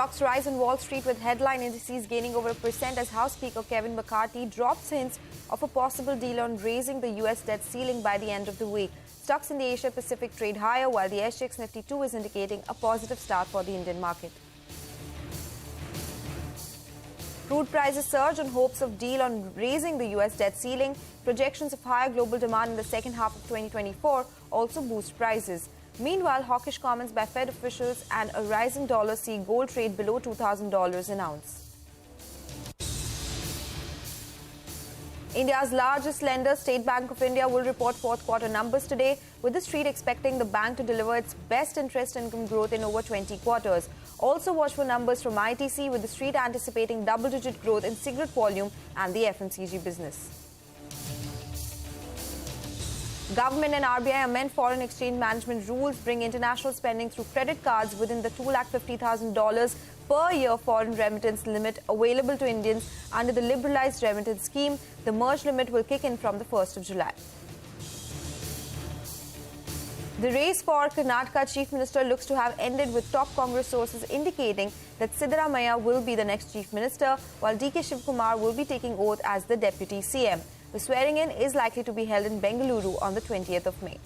Stocks rise on Wall Street with headline indices gaining over 1% as House Speaker Kevin McCarthy drops hints of a possible deal on raising the U.S. debt ceiling by the end of the week. Stocks in the Asia-Pacific trade higher, while the SGX Nifty 2 is indicating a positive start for the Indian market. Crude prices surge on hopes of deal on raising the U.S. debt ceiling. Projections of higher global demand in the second half of 2024 also boost prices. Meanwhile, hawkish comments by Fed officials and a rising dollar see gold trade below $2,000 an ounce. India's largest lender, State Bank of India, will report fourth quarter numbers today, with the street expecting the bank to deliver its best interest income growth in over 20 quarters. Also watch for numbers from ITC, with the street anticipating double-digit growth in cigarette volume and the FMCG business. Government and RBI amend foreign exchange management rules, bring international spending through credit cards within the $250,000 per year foreign remittance limit available to Indians under the liberalized remittance scheme. The merged limit will kick in from the 1st of July. The race for Karnataka Chief Minister looks to have ended, with top Congress sources indicating that Siddaramaiah will be the next Chief Minister, while DK Shivkumar will be taking oath as the Deputy CM. The swearing-in is likely to be held in Bengaluru on the 20th of May.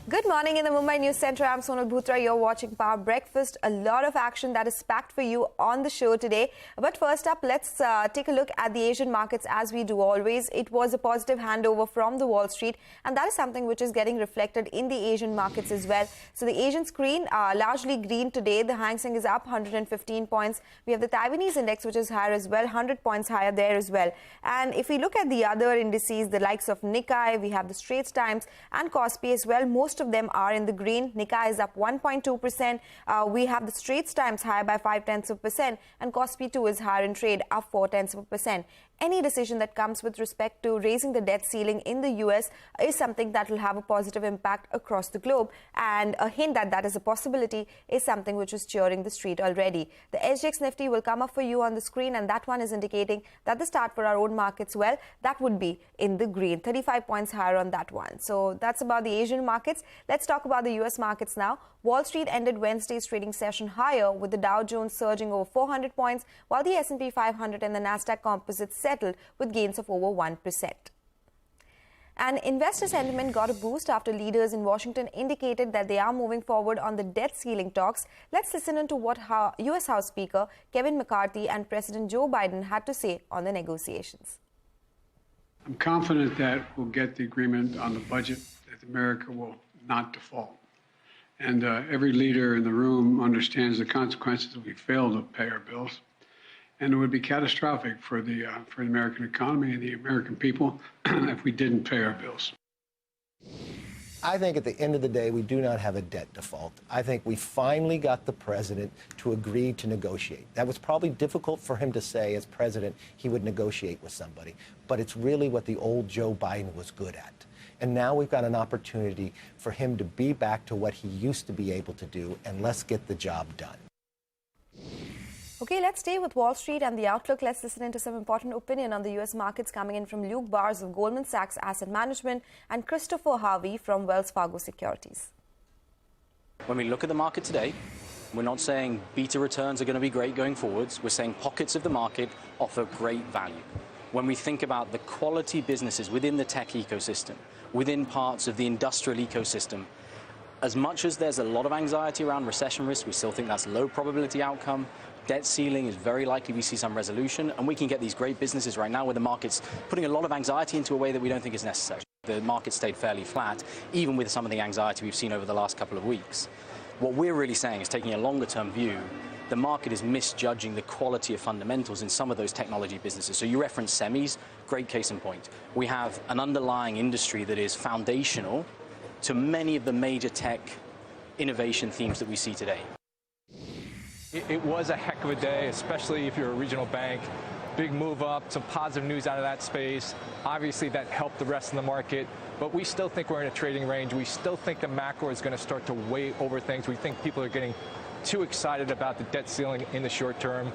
Good morning in the Mumbai News Centre. I'm Sonal Bhutra. You're watching Power Breakfast. A lot of action that is packed for you on the show today. But first up, let's take a look at the Asian markets as we do always. It was a positive handover from the Wall Street, and that is something which is getting reflected in the Asian markets as well. So the Asian screen largely green today. The Hang Seng is up 115 points. We have the Taiwanese index, which is higher as well, 100 points higher there as well. And if we look at the other indices, the likes of Nikkei, we have the Straits Times and Kospi as well. Most of them are in the green. Nikkei is up 1.2%. We have the Straits Times higher by 0.5%, and Kospi 2 is higher in trade, up 0.4%. Any decision that comes with respect to raising the debt ceiling in the US is something that will have a positive impact across the globe, and a hint that that is a possibility is something which is cheering the street already. The SGX Nifty will come up for you on the screen, and that one is indicating that the start for our own markets, well, that would be in the green, 35 points higher on that one. So that's about the Asian markets. Let's talk about the US markets now. Wall Street ended Wednesday's trading session higher, with the Dow Jones surging over 400 points, while the S&P 500 and the Nasdaq Composite settled with gains of over 1%. And investor sentiment got a boost after leaders in Washington indicated that they are moving forward on the debt ceiling talks. Let's listen into what US House Speaker Kevin McCarthy and President Joe Biden had to say on the negotiations. I'm confident that we'll get the agreement on the budget, that America will not default. And every leader in the room understands the consequences if we fail to pay our bills. And it would be catastrophic for the American economy and the American people if we didn't pay our bills. I think at the end of the day, we do not have a debt default. I think we finally got the president to agree to negotiate. That was probably difficult for him to say as president he would negotiate with somebody, but it's really what the old Joe Biden was good at. And now we've got an opportunity for him to be back to what he used to be able to do, and let's get the job done. Okay, let's stay with Wall Street and the outlook. Let's listen into some important opinion on the U.S. markets coming in from Luke Bars of Goldman Sachs Asset Management and Christopher Harvey from Wells Fargo Securities. When we look at the market today, we're not saying beta returns are going to be great going forwards. We're saying pockets of the market offer great value. When we think about the quality businesses within the tech ecosystem, within parts of the industrial ecosystem, as much as there's a lot of anxiety around recession risk, we still think that's a low probability outcome. Debt ceiling is very likely we see some resolution, and we can get these great businesses right now where the market's putting a lot of anxiety into a way that we don't think is necessary. The market stayed fairly flat, even with some of the anxiety we've seen over the last couple of weeks. What we're really saying is, taking a longer-term view, the market is misjudging the quality of fundamentals in some of those technology businesses. So you referenced semis, great case in point. We have an underlying industry that is foundational to many of the major tech innovation themes that we see today. It was a heck of a day, especially if you're a regional bank. Big move up, some positive news out of that space. Obviously, that helped the rest of the market, but we still think we're in a trading range. We still think the macro is going to start to weigh over things. We think people are getting too excited about the debt ceiling in the short term,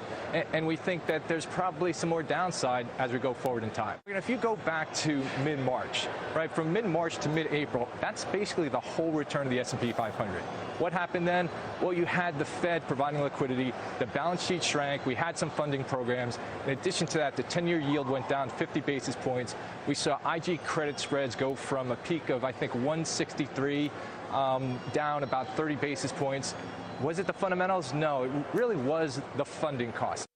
and we think that there's probably some more downside as we go forward in time. If you go back to mid-March, right, from mid-March to mid-April, that's basically the whole return of the S&P 500. What happened then? Well, you had the Fed providing liquidity, the balance sheet shrank, we had some funding programs. In addition to that, the 10-year yield went down 50 basis points. We saw IG credit spreads go from a peak of, I think, 163 down about 30 basis points. Was it the fundamentals? No, it really was the funding cost.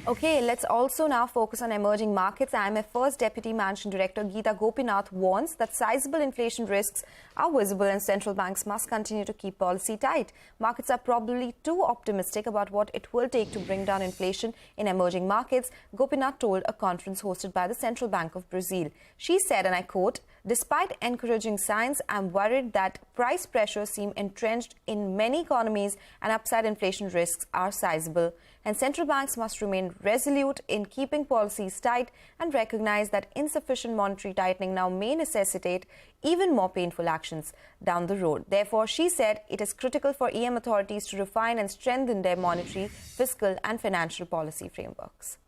Okay, let's also now focus on emerging markets. IMF First Deputy Managing Director Geeta Gopinath warns that sizable inflation risks are visible and central banks must continue to keep policy tight. Markets are probably too optimistic about what it will take to bring down inflation in emerging markets, Gopinath told a conference hosted by the Central Bank of Brazil. She said, and I quote, "Despite encouraging signs, I'm worried that price pressures seem entrenched in many economies and upside inflation risks are sizable. And central banks must remain resolute in keeping policies tight and recognize that insufficient monetary tightening now may necessitate even more painful actions down the road." Therefore, she said it is critical for EM authorities to refine and strengthen their monetary, fiscal and financial policy frameworks.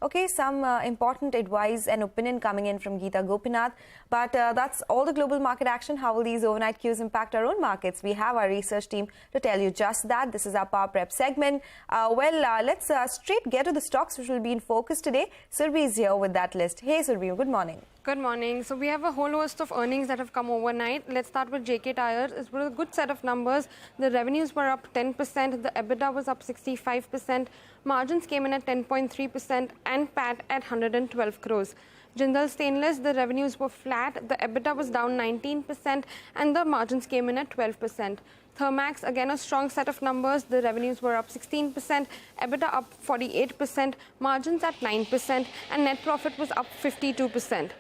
Okay, some important advice and opinion coming in from Geeta Gopinath. But that's all the global market action. How will these overnight cues impact our own markets? We have our research team to tell you just that. This is our Power Prep segment. Let's straight get to the stocks which will be in focus today. Surbhi is here with that list. Hey, Surbhi, good morning. Good morning. So we have a whole host of earnings that have come overnight. Let's start with JK Tyre. It was a good set of numbers. The revenues were up 10%. The EBITDA was up 65%. Margins came in at 10.3% and PAT at 112 crores. Jindal Stainless, the revenues were flat. The EBITDA was down 19% and the margins came in at 12%. Thermax, again a strong set of numbers. The revenues were up 16%, EBITDA up 48%, margins at 9% and net profit was up 52%.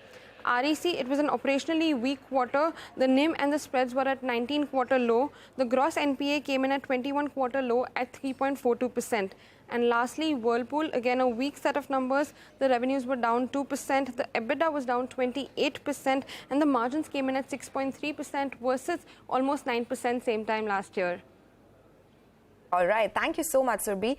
REC, it was an operationally weak quarter. The NIM and the spreads were at 19-quarter low. The gross NPA came in at 21-quarter low at 3.42%. And lastly, Whirlpool, again a weak set of numbers. The revenues were down 2%, the EBITDA was down 28%, and the margins came in at 6.3% versus almost 9% same time last year. All right. Thank you so much, Surbhi.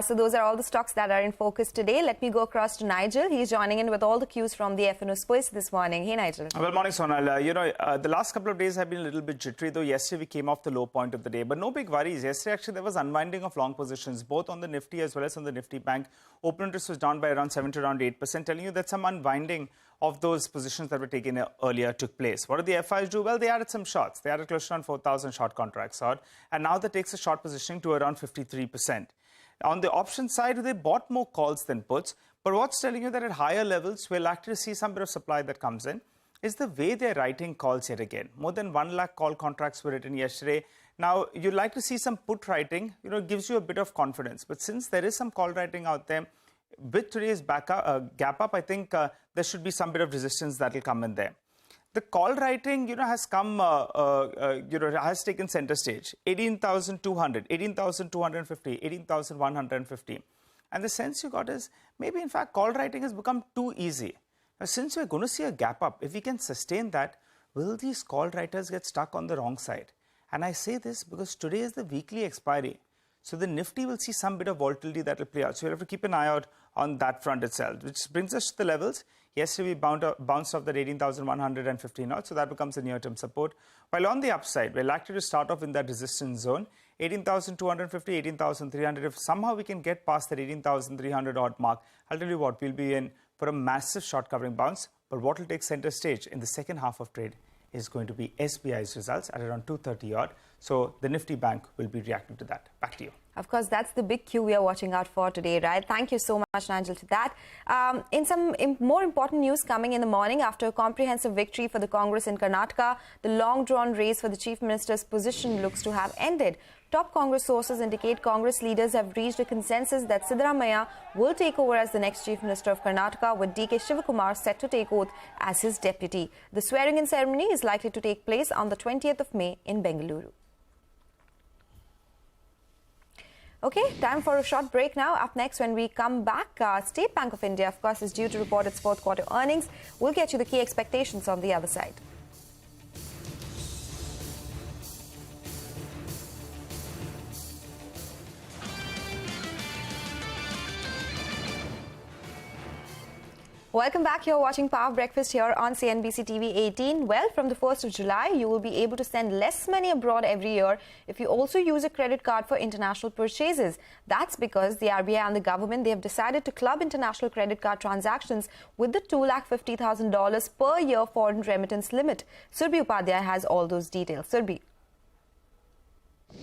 So those are all the stocks that are in focus today. Let me go across to Nigel. He's joining in with all the cues from the FNO space this morning. Hey, Nigel. Well, morning, Sonal. The last couple of days have been a little bit jittery, though yesterday we came off the low point of the day. But no big worries. Yesterday, actually, there was unwinding of long positions, both on the Nifty as well as on the Nifty Bank. Open interest was down by around 7 to around 8%, telling you that some unwinding of those positions that were taken earlier took place. What did the FIs do? Well, they added some shorts. They added close to around 4,000 short contracts out, and now that takes the short positioning to around 53%. On the option side, they bought more calls than puts, but what's telling you that at higher levels, we'll actually see some bit of supply that comes in is the way they're writing calls yet again. More than 1 lakh call contracts were written yesterday. Now, you'd like to see some put writing, it gives you a bit of confidence. But since there is some call writing out there, with today's gap up, I think there should be some bit of resistance that will come in there. The call writing, has come, has taken center stage. 18,200, 18,250, 18,150. And the sense you got is maybe, in fact, call writing has become too easy. Now, since we're going to see a gap up, if we can sustain that, will these call writers get stuck on the wrong side? And I say this because today is the weekly expiry. So the Nifty will see some bit of volatility that will play out. So we'll have to keep an eye out on that front itself, which brings us to the levels. Yesterday, we bounced off that 18,115 out, so that becomes a near-term support. While on the upside, we're likely to start off in that resistance zone, 18,250, 18,300. If somehow we can get past that 18,300 odd mark, I'll tell you what, we'll be in for a massive short covering bounce. But what will take center stage in the second half of trade is going to be SBI's results at around 230 odd. So the Nifty Bank will be reacting to that. Back to you. Of course, that's the big cue we are watching out for today, right? Thank you so much, Nigel, for that. In some more important news coming in the morning, after a comprehensive victory for the Congress in Karnataka, the long-drawn race for the Chief Minister's position looks to have ended. Top Congress sources indicate Congress leaders have reached a consensus that Siddaramaiah will take over as the next Chief Minister of Karnataka, with DK Shivakumar set to take oath as his deputy. The swearing-in ceremony is likely to take place on the 20th of May in Bengaluru. Okay, time for a short break now. Up next, when we come back, State Bank of India, of course, is due to report its fourth quarter earnings. We'll get you the key expectations on the other side. Welcome back. You're watching Power Breakfast here on CNBC-TV18. Well, from the 1st of July, you will be able to send less money abroad every year if you also use a credit card for international purchases. That's because the RBI and the government, they have decided to club international credit card transactions with the $250,000 per year foreign remittance limit. Surbhi Upadhyay has all those details. Surbhi.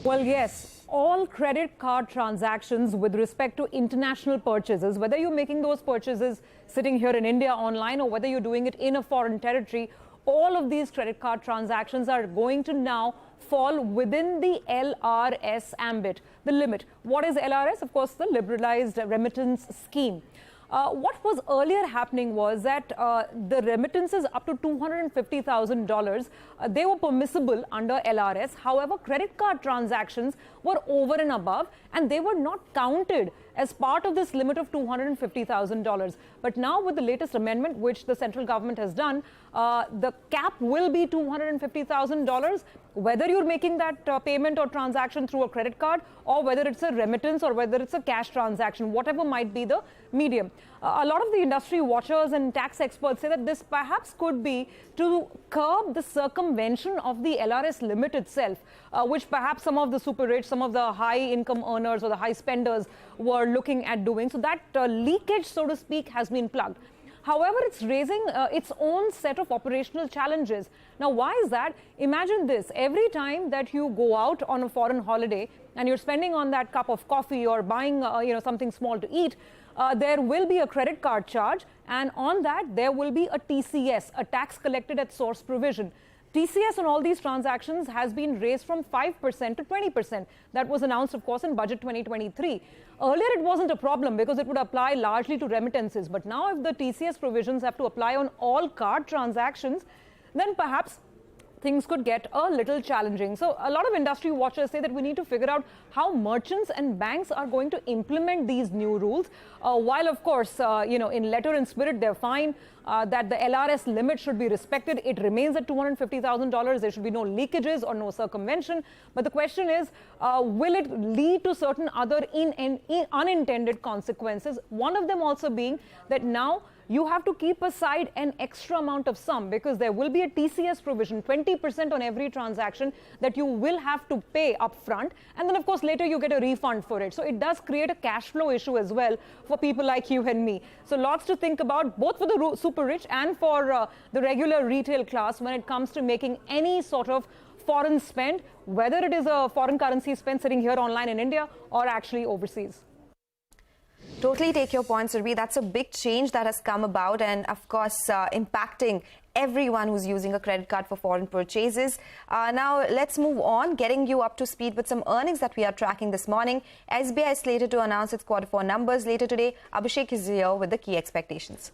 Well, yes, all credit card transactions with respect to international purchases, whether you're making those purchases sitting here in India online or whether you're doing it in a foreign territory, all of these credit card transactions are going to now fall within the LRS ambit, the limit. What is LRS? Of course, the Liberalized Remittance Scheme. What was earlier happening was that the remittances up to $250,000, they were permissible under LRS. However, credit card transactions were over and above, and they were not counted as part of this limit of $250,000. But now with the latest amendment, which the central government has done, the cap will be $250,000, whether you're making that payment or transaction through a credit card, or whether it's a remittance or whether it's a cash transaction, whatever might be the medium. A lot of the industry watchers and tax experts say that this perhaps could be to curb the circumvention of the LRS limit itself, which perhaps some of the super rich, some of the high income earners or the high spenders were looking at doing. So that leakage, so to speak, has been plugged. However, it's raising its own set of operational challenges. Now, why is that? Imagine this. Every time that you go out on a foreign holiday and you're spending on that cup of coffee or buying something small to eat, there will be a credit card charge, and on that there will be a TCS, a tax collected at source provision. TCS on all these transactions has been raised from 5% to 20%. That was announced, of course, in Budget 2023. Earlier, it wasn't a problem because it would apply largely to remittances. But now, if the TCS provisions have to apply on all card transactions, then perhaps things could get a little challenging. So a lot of industry watchers say that we need to figure out how merchants and banks are going to implement these new rules. While, of course, in letter and spirit, they're fine that the LRS limit should be respected. It remains at $250,000. There should be no leakages or no circumvention. But the question is, will it lead to certain other unintended consequences? One of them also being that now you have to keep aside an extra amount of sum because there will be a TCS provision, 20% on every transaction that you will have to pay upfront. And then, of course, later you get a refund for it. So it does create a cash flow issue as well for people like you and me. So lots to think about, both for the super rich and for the regular retail class when it comes to making any sort of foreign spend, whether it is a foreign currency spend sitting here online in India or actually overseas. Totally take your point, Surbhi. That's a big change that has come about and, of course, impacting everyone who's using a credit card for foreign purchases. Now, let's move on, getting you up to speed with some earnings that we are tracking this morning. SBI is slated to announce its Q4 numbers later today. Abhishek is here with the key expectations.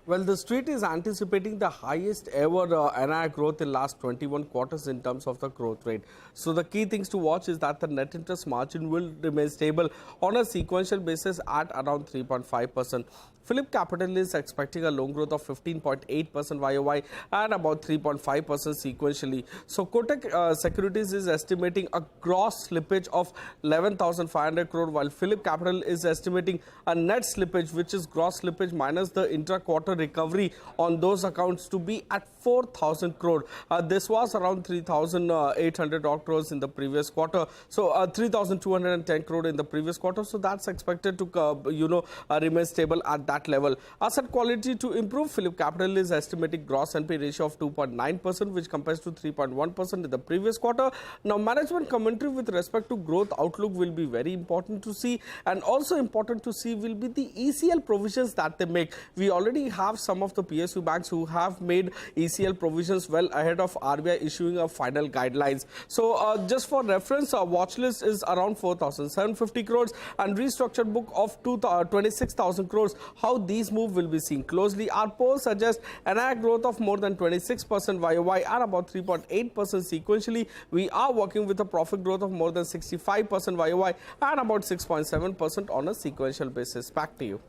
Well, the street is anticipating the highest ever NII growth in last 21 quarters in terms of the growth rate. So the key things to watch is that the net interest margin will remain stable on a sequential basis at around 3.5%. Phillip Capital is expecting a loan growth of 15.8% YOY and about 3.5% sequentially. So Kotak Securities is estimating a gross slippage of 11,500 crore, while Phillip Capital is estimating a net slippage, which is gross slippage minus the intra-quarter recovery on those accounts, to be at 4,000 crore. This was around 3,800 crores in the previous quarter. So 3,210 crore in the previous quarter. So that's expected to remain stable at that level. Asset quality to improve. Phillip Capital is estimating gross NPA ratio of 2.9%, which compares to 3.1% in the previous quarter. Now, management commentary with respect to growth outlook will be very important to see, and also important to see will be the ECL provisions that they make. We already have some of the PSU banks who have made ECL provisions well ahead of RBI issuing a final guidelines. So just for reference, our watch list is around 4,750 crores and restructured book of 26,000 crores. How these move will be seen closely. Our polls suggest NII growth of more than 26% YOY and about 3.8% sequentially. We are working with a profit growth of more than 65% YOY and about 6.7% on a sequential basis. Back to you.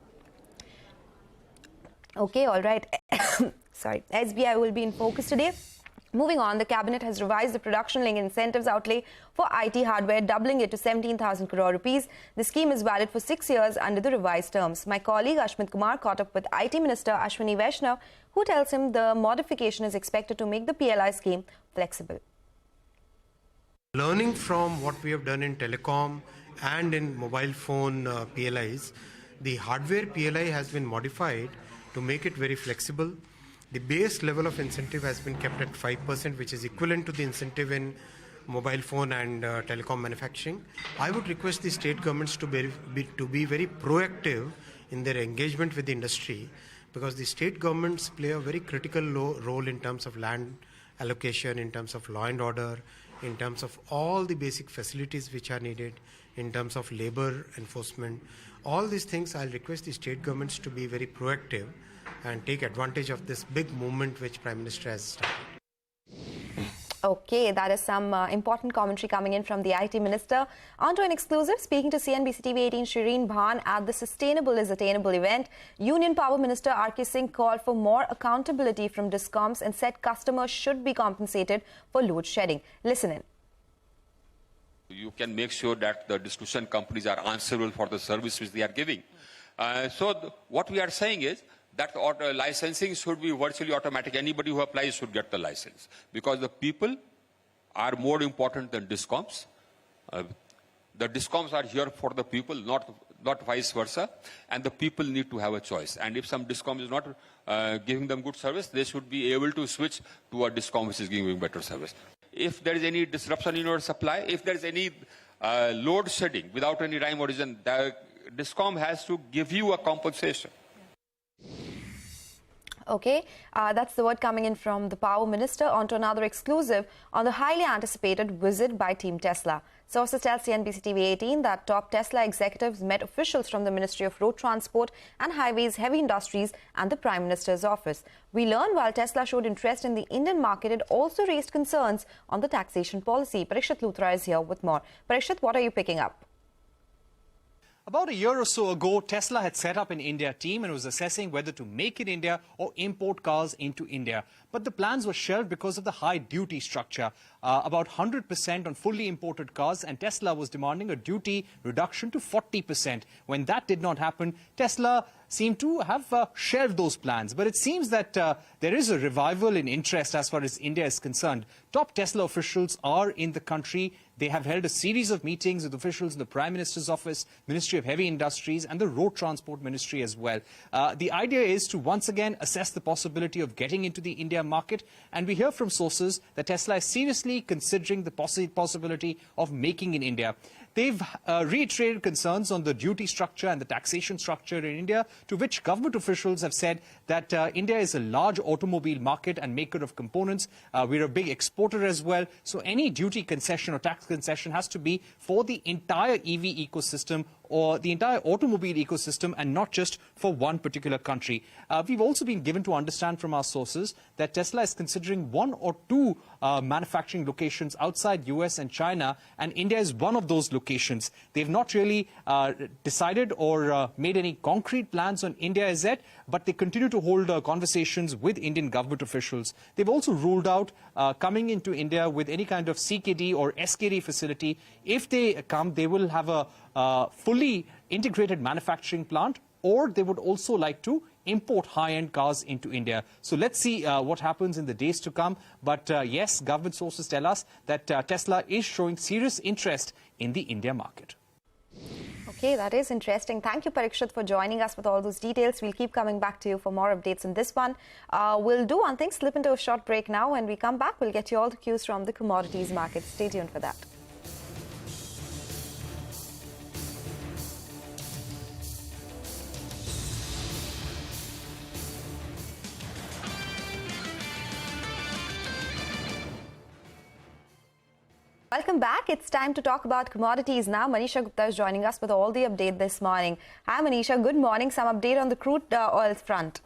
Okay, all right. Sorry. SBI will be in focus today. Moving on, the cabinet has revised the production-linked incentives outlay for IT hardware, doubling it to 17,000 crore rupees. The scheme is valid for 6 years under the revised terms. My colleague Ashmit Kumar caught up with IT Minister Ashwini Vaishnav, who tells him the modification is expected to make the PLI scheme flexible. Learning from what we have done in telecom and in mobile phone PLIs, the hardware PLI has been modified to make it very flexible. The base level of incentive has been kept at 5%, which is equivalent to the incentive in mobile phone and telecom manufacturing. I would request the state governments to be very proactive in their engagement with the industry, because the state governments play a very critical role in terms of land allocation, in terms of law and order, in terms of all the basic facilities which are needed, in terms of labor enforcement. All these things, I'll request the state governments to be very proactive and take advantage of this big movement which Prime Minister has started. Okay, that is some important commentary coming in from the IT Minister. On to an exclusive. Speaking to CNBC-TV18 Shireen Bhan at the Sustainable is Attainable event, Union Power Minister R.K. Seng called for more accountability from DISCOMs and said customers should be compensated for load shedding. Listen in. You can make sure that the distribution companies are answerable for the service which they are giving. What we are saying is that licensing should be virtually automatic. Anybody who applies should get the license, because the people are more important than DISCOMs. The DISCOMs are here for the people, not vice versa, and the people need to have a choice. And if some DISCOM is not giving them good service, they should be able to switch to a DISCOM which is giving better service. If there is any disruption in your supply, if there is any load shedding without any rhyme or reason, the DISCOM has to give you a compensation. Okay, that's the word coming in from the Power Minister. On to another exclusive on the highly anticipated visit by Team Tesla. Sources tell CNBC-TV18 that top Tesla executives met officials from the Ministry of Road Transport and Highways, Heavy Industries and the Prime Minister's office. We learned while Tesla showed interest in the Indian market, it also raised concerns on the taxation policy. Parikshit Luthra is here with more. Parikshit, what are you picking up? About a year or so ago, Tesla had set up an India team and was assessing whether to make in India or import cars into India. But the plans were shelved because of the high duty structure, about 100% on fully imported cars, and Tesla was demanding a duty reduction to 40%. When that did not happen, Tesla seemed to have shelved those plans. But it seems that there is a revival in interest as far as India is concerned. Top Tesla officials are in the country. They have held a series of meetings with officials in the Prime Minister's office, Ministry of Heavy Industries and the Road Transport Ministry as well. The idea is to once again assess the possibility of getting into the India market. And we hear from sources that Tesla is seriously considering the possibility of making in India. They've reiterated concerns on the duty structure and the taxation structure in India, to which government officials have said that India is a large automobile market and maker of components. We're a big exporter as well. So any duty concession or tax concession has to be for the entire EV ecosystem or the entire automobile ecosystem and not just for one particular country. We've also been given to understand from our sources that Tesla is considering 1 or 2 manufacturing locations outside US and China, and India is one of those locations. They've not really decided or made any concrete plans on India as yet, but they continue to hold conversations with Indian government officials. They've also ruled out coming into India with any kind of CKD or SKD facility. If they come, they will have a fully integrated manufacturing plant, or they would also like to import high-end cars into India. So let's see what happens in the days to come. But yes, government sources tell us that Tesla is showing serious interest in the India market. Okay, that is interesting. Thank you, Parikshit, for joining us with all those details. We'll keep coming back to you for more updates on this one. We'll do one thing, slip into a short break now. When we come back, we'll get you all the cues from the commodities market. Stay tuned for that. Welcome back. It's time to talk about commodities now. Manisha Gupta is joining us with all the update this morning. Hi, Manisha. Good morning. Some update on the crude oil front.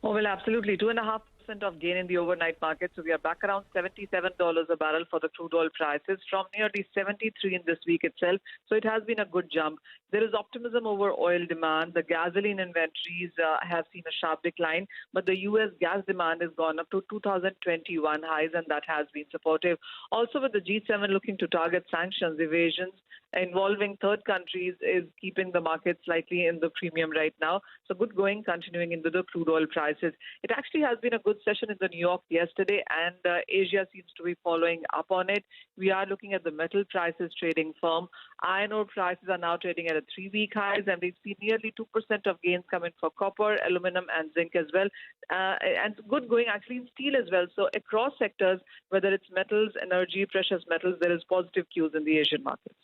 Oh, well, absolutely. 2.5% 1% of gain in the overnight market. So we are back around $77 a barrel for the crude oil prices from nearly 73 in this week itself. So it has been a good jump. There is optimism over oil demand. The gasoline inventories have seen a sharp decline, but the U.S. gas demand has gone up to 2021 highs, and that has been supportive. Also, with the G7 looking to target sanctions, evasions involving third countries is keeping the market slightly in the premium right now. So good going continuing into the crude oil prices. It actually has been a good session in the New York yesterday, and Asia seems to be following up on it. We are looking at the metal prices trading firm. Iron ore prices are now trading at a 3-week highs, and we've seen nearly 2% of gains coming for copper, aluminum, and zinc as well. And good going actually in steel as well. So across sectors, whether it's metals, energy, precious metals, there is positive cues in the Asian markets.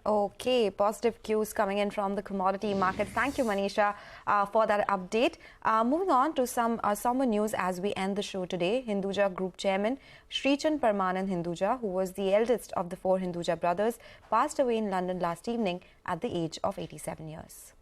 Okay, positive cues coming in from the commodity markets. Thank you, Manisha, for that update. Moving on to some somber news as we end the show today. Hinduja Group Chairman Srichand Parmanand Hinduja, who was the eldest of the 4 Hinduja brothers, passed away in London last evening at the age of 87 years.